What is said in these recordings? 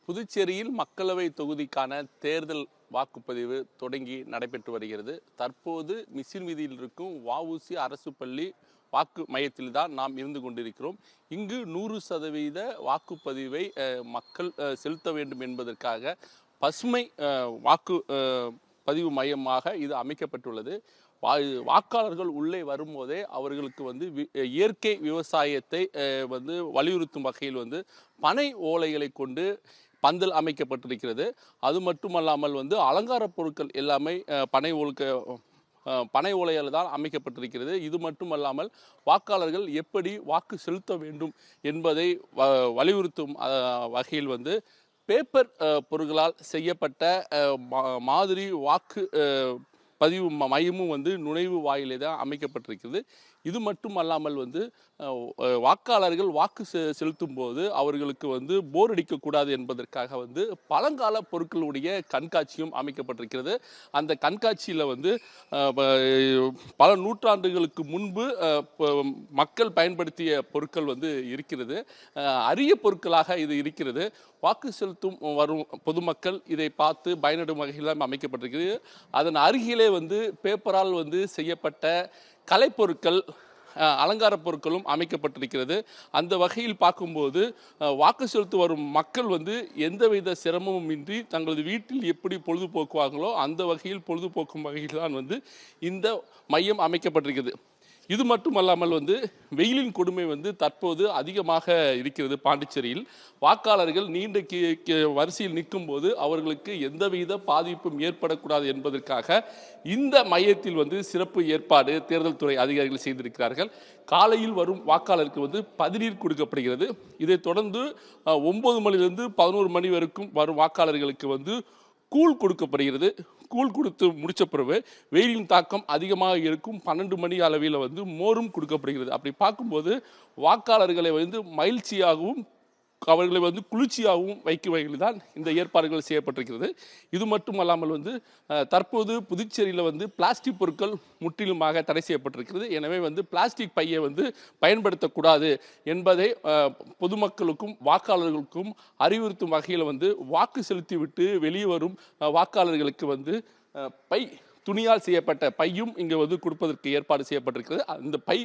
புதுச்சேரியில் மக்களவை தொகுதிக்கான தேர்தல் வாக்குப்பதிவு தொடங்கி நடைபெற்று வருகிறது. தற்போது மிசின் வீதியில் இருக்கும் வஉசி அரசு பள்ளி வாக்கு மையத்தில் தான் நாம் இருந்து கொண்டிருக்கிறோம். இங்கு 100% வாக்குப்பதிவை மக்கள் செலுத்த வேண்டும் என்பதற்காக பசுமை வாக்கு பதிவு மையமாக இது அமைக்கப்பட்டுள்ளது. வாக்காளர்கள் உள்ளே வரும்போதே அவர்களுக்கு இயற்கை விவசாயத்தை வலியுறுத்தும் வகையில் பனை ஓலைகளை கொண்டு பந்தல் அமைக்கப்பட்டிருக்கிறது. அது மட்டுமல்லாமல் அலங்கார பொருட்கள் எல்லாமே பனை ஓலையால் தான் அமைக்கப்பட்டிருக்கிறது. இது மட்டுமல்லாமல் வாக்காளர்கள் எப்படி வாக்கு செலுத்த வேண்டும் என்பதை வலியுறுத்தும் வகையில் பேப்பர் பொருட்களால் செய்யப்பட்ட மாதிரி வாக்கு பதிவு மையமும் நுழைவு வாயிலே தான் அமைக்கப்பட்டிருக்கிறது. இது மட்டும் அல்லாமல் வாக்காளர்கள் வாக்கு செலுத்தும் போது அவர்களுக்கு போர் அடிக்கக்கூடாது என்பதற்காக பழங்கால பொருட்களுடைய கண்காட்சியும் அமைக்கப்பட்டிருக்கிறது. அந்த கண்காட்சியில் பல நூற்றாண்டுகளுக்கு முன்பு மக்கள் பயன்படுத்திய பொருட்கள் இருக்கிறது. அரிய பொருட்களாக இது இருக்கிறது. வாக்கு செலுத்தும் வரும் பொதுமக்கள் இதை பார்த்து பயனடும் வகையில் அமைக்கப்பட்டிருக்கிறது. அதன் அருகிலே பேப்பரால் செய்யப்பட்ட கலைப்பொருட்கள், அலங்கார பொருட்களும் அமைக்கப்பட்டிருக்கிறது. அந்த வகையில் பார்க்கும்போது வாக்கு செலுத்த வரும் மக்கள் எந்தவித சிரமமும் இன்றி தங்களது வீட்டில் எப்படி பொழுதுபோக்குவாங்களோ அந்த வகையில் பொழுதுபோக்கும் வகையில் தான் இந்த மையம் அமைக்கப்பட்டிருக்கிறது. இது மட்டுமல்லாமல் வெயிலின் கொடுமை தற்போது அதிகமாக இருக்கிறது. பாண்டிச்சேரியில் வாக்காளர்கள் நீண்ட வரிசையில் நிற்கும் போது அவர்களுக்கு எந்தவித பாதிப்பும் ஏற்படக்கூடாது என்பதற்காக இந்த மையத்தில் சிறப்பு ஏற்பாடு தேர்தல் துறை அதிகாரிகள் செய்திருக்கிறார்கள். காலையில் வரும் வாக்காளருக்கு பதநீர் கொடுக்கப்படுகிறது. இதைத் தொடர்ந்து 9 மணிலிருந்து 11 மணி வரைக்கும் வரும் வாக்காளர்களுக்கு கூழ் கொடுக்கப்படுகிறது. கூழ் கொடுத்து முடிச்ச பிறகு வெயிலின் தாக்கம் அதிகமாக இருக்கும் 12 மணி அளவில் மோரும் கொடுக்கப்படுகிறது. அப்படி பார்க்கும்போது வாக்காளர்களை மகிழ்ச்சியாகவும் அவர்களை குளிர்ச்சியாகவும் வைக்கும் வகையில் தான் இந்த ஏற்பாடுகள் செய்யப்பட்டிருக்கிறது. இது மட்டும் அல்லாமல் தற்போது புதுச்சேரியில் பிளாஸ்டிக் பொருட்கள் முற்றிலுமாக தடை செய்யப்பட்டிருக்கிறது. எனவே பிளாஸ்டிக் பையை பயன்படுத்தக்கூடாது என்பதை பொதுமக்களுக்கும் வாக்காளர்களுக்கும் அறிவுறுத்தும் வகையில் வாக்கு செலுத்திவிட்டு வெளியே வரும் வாக்காளர்களுக்கு பை துணியால் செய்யப்பட்ட பையும் இங்கே கொடுப்பதற்கு ஏற்பாடு செய்யப்பட்டிருக்கிறது. அந்த பை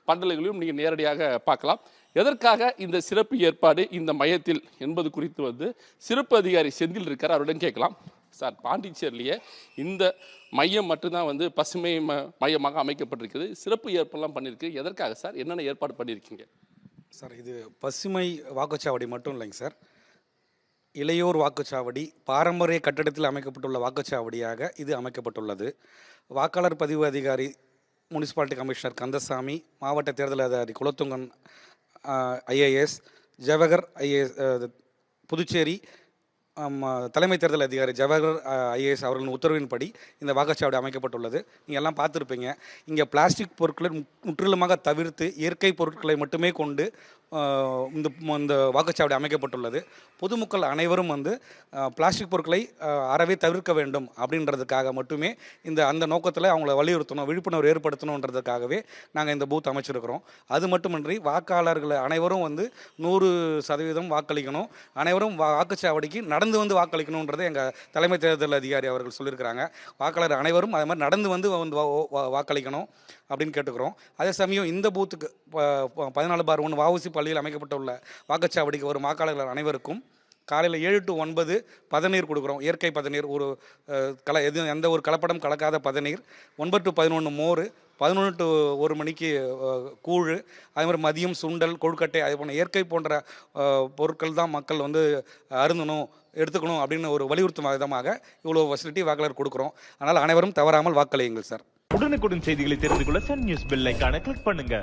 பண்டல்களையும் நீங்கள் நேரடியாக பார்க்கலாம். எதற்காக இந்த சிறப்பு ஏற்பாடு இந்த மையத்தில் என்பது குறித்து சிறப்பு அதிகாரி செந்தில் இருக்கார், அவருடன் கேட்கலாம். சார், பாண்டிச்சேரியிலேயே இந்த மையம் மட்டும்தான் பசுமை மையமாக அமைக்கப்பட்டிருக்குது. சிறப்பு ஏற்பாடுலாம் பண்ணியிருக்கு. எதற்காக சார்? என்னென்ன ஏற்பாடு பண்ணியிருக்கீங்க சார்? இது பசுமை வாக்குச்சாவடி மட்டும் இல்லைங்க சார், இளையோர் வாக்குச்சாவடி, பாரம்பரிய கட்டடத்தில் அமைக்கப்பட்டுள்ள வாக்குச்சாவடியாக இது அமைக்கப்பட்டுள்ளது. வாக்காளர் பதிவு அதிகாரி முனிசிபாலிட்டி கமிஷனர் கந்தசாமி, மாவட்ட தேர்தல் அதிகாரி குலத்துங்கன் ஐஏஎஸ், ஜவஹர் ஐஏஎஸ் புதுச்சேரி தலைமை தேர்தல் அதிகாரி ஜவஹர் ஐஏஎஸ் அவர்களின் உத்தரவின்படி இந்த வாக்குச்சாவடி அமைக்கப்பட்டுள்ளது. நீங்கள் எல்லாம் பார்த்துருப்பீங்க. இங்கே பிளாஸ்டிக் பொருட்களை முற்றிலுமாக தவிர்த்து இயற்கை பொருட்களை மட்டுமே கொண்டு இந்த வாக்குச்சாவடி அமைக்கப்பட்டுள்ளது. பொதுமக்கள் அனைவரும் பிளாஸ்டிக் பொருட்களை அறவே தவிர்க்க வேண்டும் அப்படின்றதுக்காக மட்டுமே அந்த நோக்கத்தில் அவங்கள வலியுறுத்தணும், விழிப்புணர்வு ஏற்படுத்தணுன்றதுக்காகவே நாங்கள் இந்த பூத் அமைச்சிருக்கிறோம். அது மட்டுமின்றி வாக்காளர்கள் அனைவரும் 100% வாக்களிக்கணும், அனைவரும் வாக்குச்சாவடிக்கு நடந்து வாக்களிக்கணுன்றதை எங்கள் தலைமை தேர்தல் அதிகாரி அவர்கள் சொல்லியிருக்கிறாங்க. வாக்காளர் அனைவரும் அது மாதிரி நடந்து வாக்களிக்கணும் அப்படின்னு கேட்டுக்கிறோம். அதே சமயம் இந்த பூத்துக்கு 14/1 வஉசி பள்ளியில் அமைக்கப்பட்டுள்ள வாக்குச்சாவடிக்கு வரும் வாக்காளர்கள் அனைவருக்கும் காலையில் 7 to 9 பதநீர் கொடுக்குறோம். இயற்கை பதநீர், ஒரு எந்த ஒரு கலப்படம் கலக்காத பதநீர். 9 to 11 மோர், 11 to 1 மணிக்கு கூழ், அதே மாதிரி மதியம் சுண்டல், கொழுக்கட்டை, அதே போன்ற இயற்கை போன்ற பொருட்கள் தான் மக்கள் அருந்தணும், எடுத்துக்கணும் அப்படின்னு ஒரு வலியுறுத்தும் விதமாக இவ்வளோ ஃபெசிலிட்டி வாக்காளர் கொடுக்குறோம். அதனால் அனைவரும் தவறாமல் வாக்களியுங்கள் சார். உடனுக்குடன் செய்திகளை தெரிந்து கொள்ள சன் நியூஸ் பெல் ஐகானை கிளிக் பண்ணுங்க.